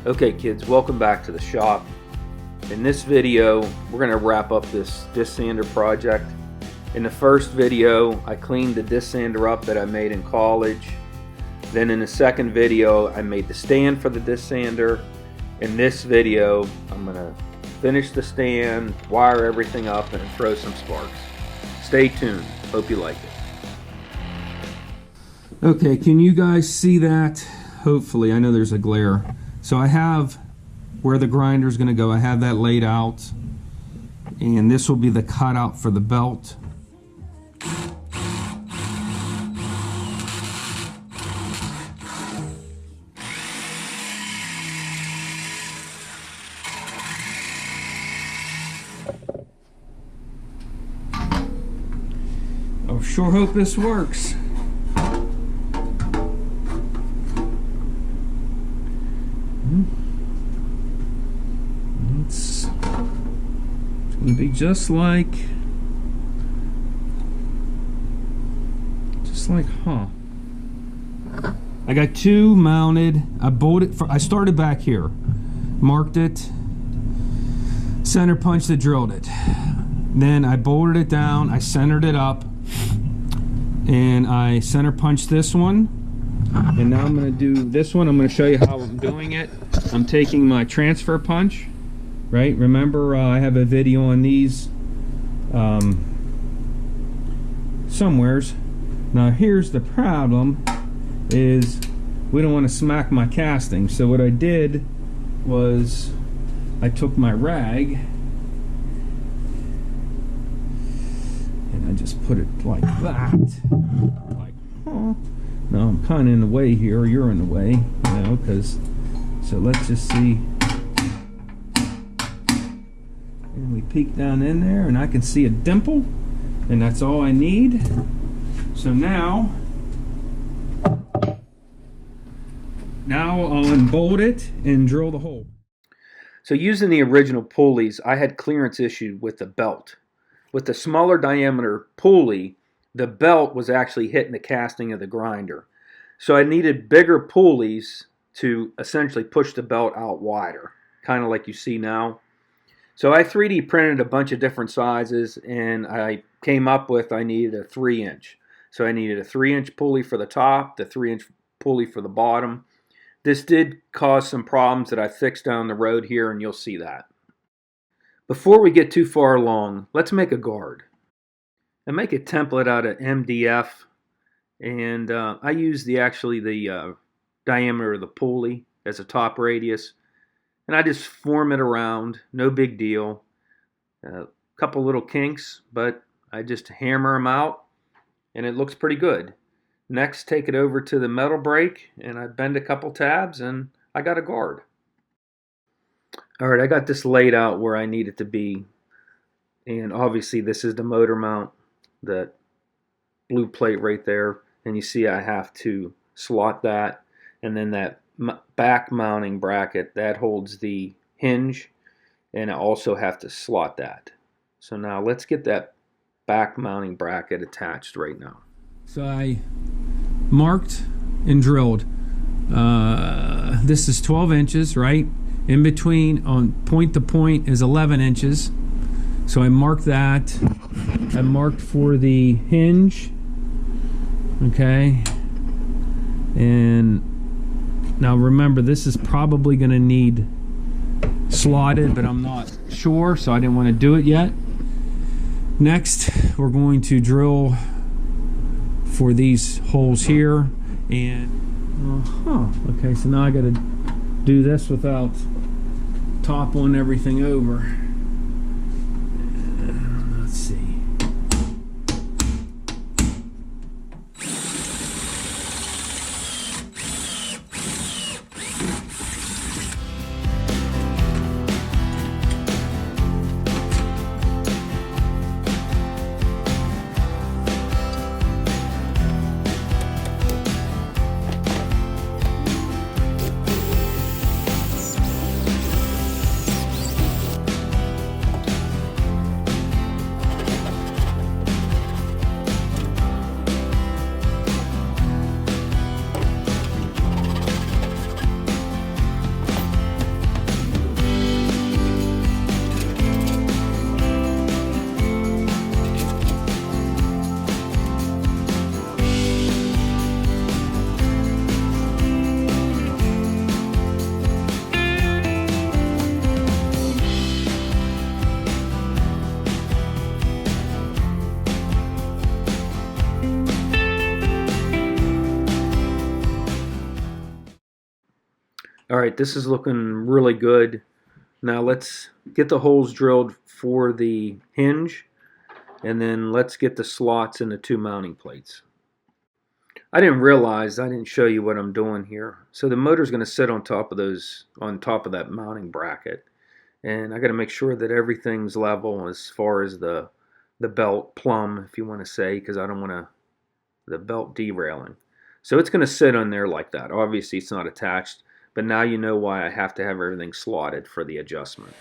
Okay kids, welcome back to the shop. In this video, we're going to wrap up this disc sander project. In the first video, I cleaned the disc sander up that I made in college. Then in the second video, I made the stand for the disc sander. In this video, I'm going to finish the stand, wire everything up, and throw some sparks. Stay tuned. Hope you like it. Okay, can you guys see that? Hopefully, I know there's a glare. So I have where the grinder is going to go. I have that laid out, and this will be the cutout for the belt. I sure hope this works. It's going to be just like, I got two mounted. I started back here, marked it, center punched it, drilled it. Then I bolted it down, I centered it up, and I center punched this one. And now I'm going to do this one. I'm going to show you how I'm doing it. I'm taking my transfer punch, right? Remember, I have a video on these somewheres. Now here's the problem, is we don't want to smack my casting. So what I did was I took my rag and I just put it like that. Like, oh. Now I'm kind of in the way here, you're in the way, you know, because, so let's just see. And we peek down in there and I can see a dimple, and that's all I need. So now I'll unbolt it and drill the hole. So using the original pulleys, I had clearance issue with the belt. With the smaller diameter pulley, the belt was actually hitting the casting of the grinder. So I needed bigger pulleys to essentially push the belt out wider, kind of like you see now. So I 3D printed a bunch of different sizes, and I came up with I needed a 3-inch. So I needed a 3-inch pulley for the top, the 3-inch pulley for the bottom. This did cause some problems that I fixed down the road here, and you'll see that. Before we get too far along, let's make a guard. I make a template out of MDF, and I use the diameter of the pulley as a top radius, and I just form it around. No big deal. A couple little kinks, but I just hammer them out, and it looks pretty good. Next, take it over to the metal brake, and I bend a couple tabs, and I got a guard. All right, I got this laid out where I need it to be, and obviously this is the motor mount. That blue plate right there, and you see I have to slot that, and then that back mounting bracket that holds the hinge, and I also have to slot that. So now let's get that back mounting bracket attached right now. So I marked and drilled. This is 12 inches, right? In between, on point to point, is 11 inches. So I marked that. I marked for the hinge, okay, and now remember, this is probably going to need slotted, but I'm not sure, so I didn't want to do it yet. Next, we're going to drill for these holes here, and okay, so now I got to do this without toppling everything over. Let's see. All right, this is looking really good. Now let's get the holes drilled for the hinge, and then let's get the slots in the two mounting plates. I didn't realize I didn't show you what I'm doing here. So the motor's going to sit on top of that mounting bracket, and I got to make sure that everything's level as far as the belt plumb, if you want to say, because I don't want the belt derailing. So it's going to sit on there like that. Obviously, it's not attached, but now you know why I have to have everything slotted for the adjustment.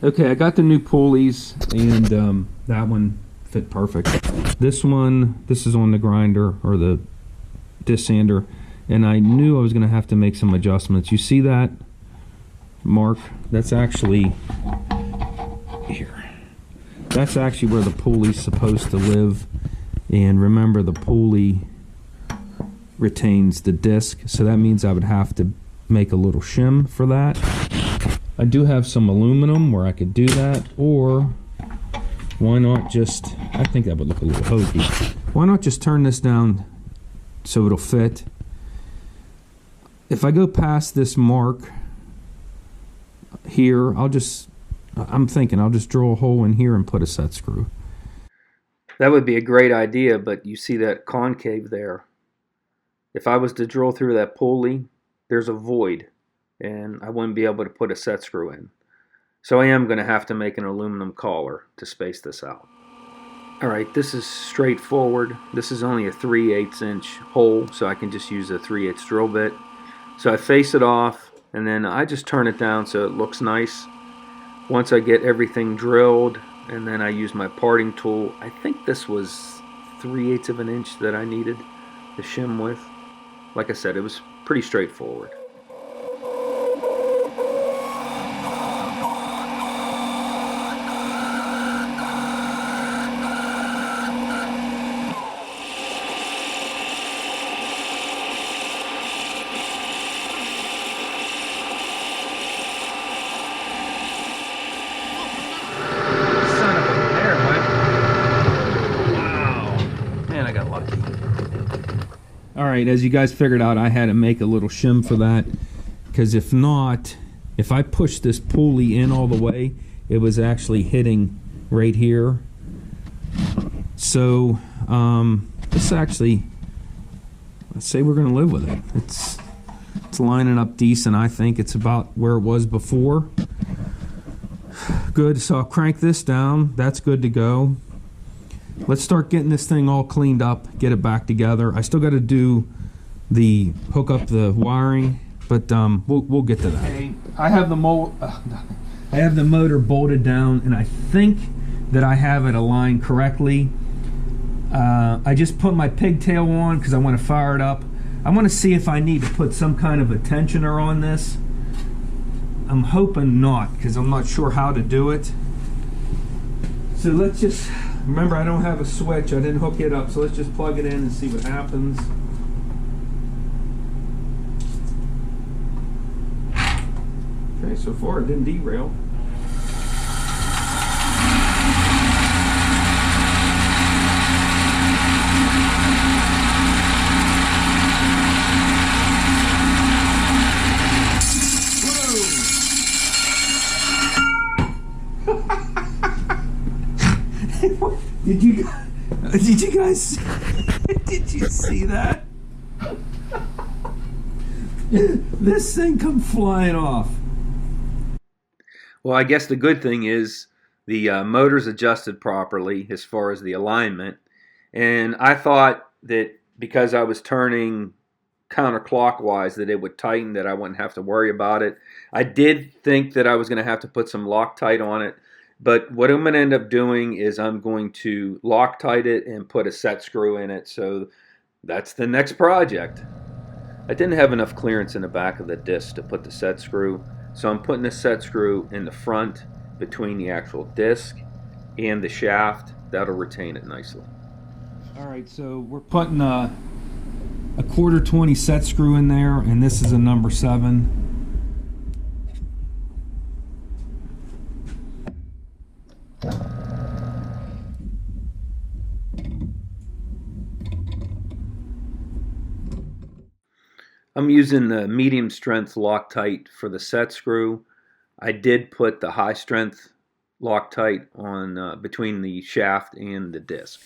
Okay, I got the new pulleys, and that one fit perfect. This is on the grinder, or the disc sander, and I knew I was going to have to make some adjustments. You see that mark? That's actually here. That's actually where the pulley's supposed to live, and remember, the pulley retains the disc, so that means I would have to make a little shim for that. I do have some aluminum where I could do that, or why not just, I think that would look a little hokey. Why not just turn this down so it'll fit? If I go past this mark here, I'm thinking I'll just drill a hole in here and put a set screw. That would be a great idea, but you see that concave there. If I was to drill through that pulley, there's a void, and I wouldn't be able to put a set screw in. So I am going to have to make an aluminum collar to space this out. Alright, this is straightforward. This is only a 3/8 inch hole, so I can just use a 3/8 drill bit. So I face it off, and then I just turn it down so it looks nice. Once I get everything drilled, and then I use my parting tool. I think this was 3/8 of an inch that I needed the shim with. Like I said, it was pretty straightforward. Alright, as you guys figured out, I had to make a little shim for that, because if not, if I push this pulley in all the way, it was actually hitting right here. So this actually, let's say we're going to live with it. It's lining up decent. I think it's about where it was before. Good, so I'll crank this down. That's good to go. Let's start getting this thing all cleaned up, get it back together. I still got to do hook up the wiring, but we'll get to that. Okay, I have the motor bolted down, and I think that I have it aligned correctly. I just put my pigtail on because I want to fire it up. I want to see if I need to put some kind of a tensioner on this. I'm hoping not, because I'm not sure how to do it. So let's just, remember, I don't have a switch. I didn't hook it up, so let's just plug it in and see what happens. Okay, so far it didn't derail. Did you guys did you see that? This thing come flying off. Well, I guess the good thing is the motor's adjusted properly as far as the alignment, and I thought that because I was turning counterclockwise that it would tighten, that I wouldn't have to worry about it. I did think that I was going to have to put some Loctite on it, but what I'm going to end up doing is I'm going to Loctite it and put a set screw in it. So that's the next project. I didn't have enough clearance in the back of the disc to put the set screw, so I'm putting the set screw in the front between the actual disc and the shaft. That'll retain it nicely. Alright, so we're putting a 1/4 20 set screw in there, and this is a number 7. I'm using the medium strength Loctite for the set screw. I did put the high strength Loctite on between the shaft and the disc.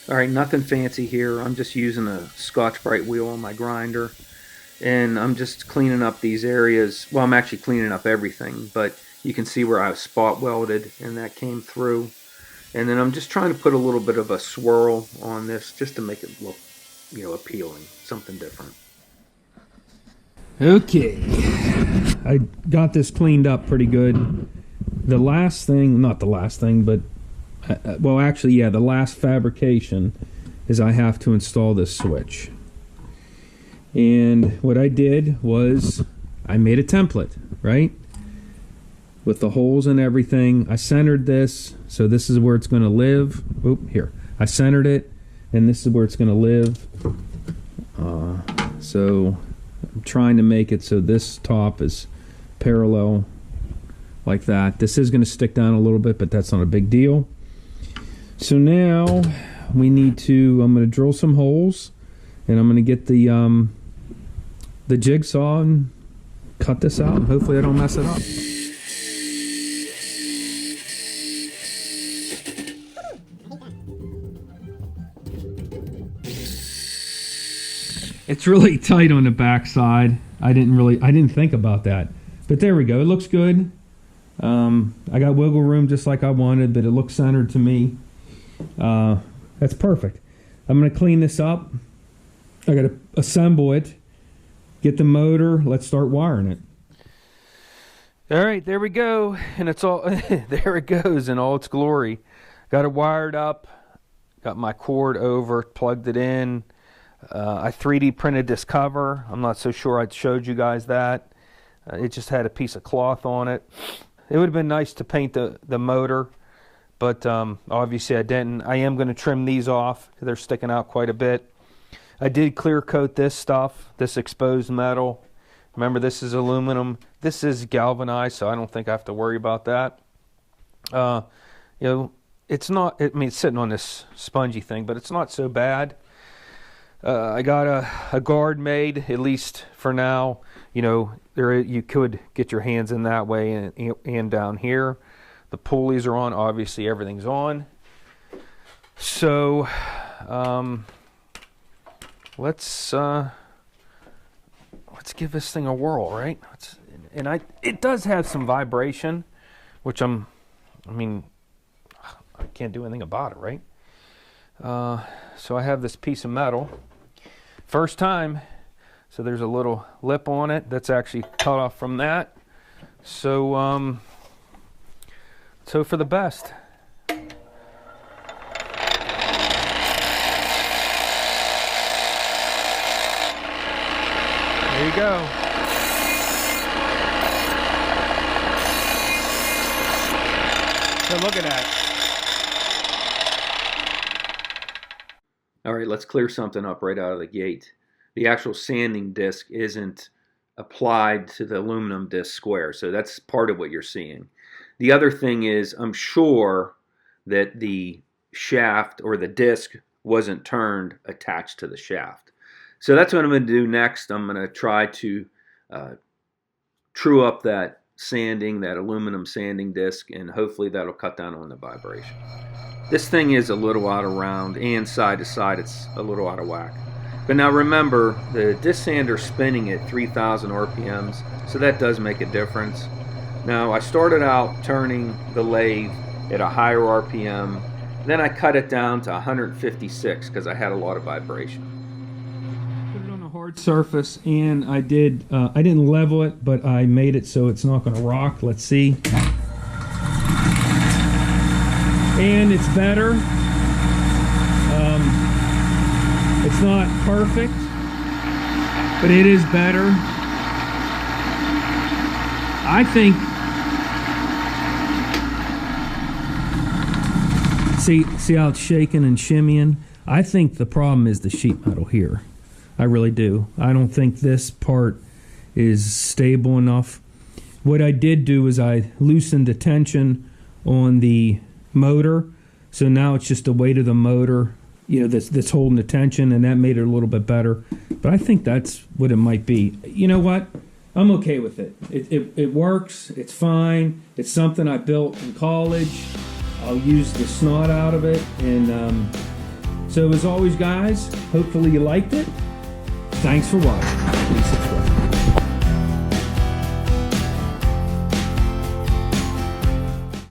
Alright, nothing fancy here. I'm just using a Scotch-Brite wheel on my grinder, and I'm just cleaning up these areas. Well, I'm actually cleaning up everything, but you can see where I was spot welded and that came through. And then I'm just trying to put a little bit of a swirl on this just to make it look, appealing, something different. Okay, I got this cleaned up pretty good. The last thing, not the last thing, but well, actually, yeah, the last fabrication is I have to install this switch. And what I did was I made a template, right? With the holes and everything. I centered this, so this is where it's going to live. Oop, here. I centered it, and this is where it's going to live. So I'm trying to make it so this top is parallel like that. This is going to stick down a little bit, but that's not a big deal. So now we need to, I'm going to drill some holes, and I'm going to get the jigsaw and cut this out, and hopefully I don't mess it up. It's really tight on the back side. I didn't think about that, but there we go. It looks good. I got wiggle room just like I wanted, but it looks centered to me. That's perfect. I'm going to clean this up. I got to assemble it, get the motor. Let's start wiring it. All right, there we go, and it's all there it goes in all its glory. Got it wired up. Got my cord over, plugged it in. I 3D printed this cover. I'm not so sure I showed you guys that. It just had a piece of cloth on it. It would have been nice to paint the motor, but obviously I didn't. I am going to trim these off. They're sticking out quite a bit. I did clear coat this stuff, this exposed metal. Remember, this is aluminum. This is galvanized, so I don't think I have to worry about that. It's not, it's sitting on this spongy thing, but it's not so bad. I got a guard made, at least for now. You could get your hands in that way, and down here. The pulleys are on. Obviously, everything's on. So, let's give this thing a whirl, right? It does have some vibration, which I can't do anything about it, right? So I have this piece of metal. First time, so there's a little lip on it that's actually cut off from that. So, let's hope for the best. There you go. So look at that. All right, let's clear something up right out of the gate. The actual sanding disc isn't applied to the aluminum disc square, so that's part of what you're seeing. The other thing is, I'm sure that the shaft or the disc wasn't turned attached to the shaft. So that's what I'm going to do next. I'm going to try to true up that sanding, that aluminum sanding disc, and hopefully that'll cut down on the vibration. This thing is a little out of round, and side to side it's a little out of whack. But now remember, the disc sander spinning at 3,000 RPMs, so that does make a difference. Now I started out turning the lathe at a higher RPM, then I cut it down to 156 because I had a lot of vibration. Put it on a hard surface, and I didn't level it, but I made it so it's not going to rock. Let's see. And it's better. It's not perfect, but it is better. I think, see how it's shaking and shimmying? I think the problem is the sheet metal here. I really do. I don't think this part is stable enough. What I did do is I loosened the tension on the motor, so now it's just the weight of the motor, you know, that's holding the tension, and that made it a little bit better. But I think that's what it might be. You know what? I'm okay with it. It works. It's fine. It's something I built in college. I'll use the snot out of it. And so as always, guys, hopefully you liked it. Thanks for watching. Please subscribe.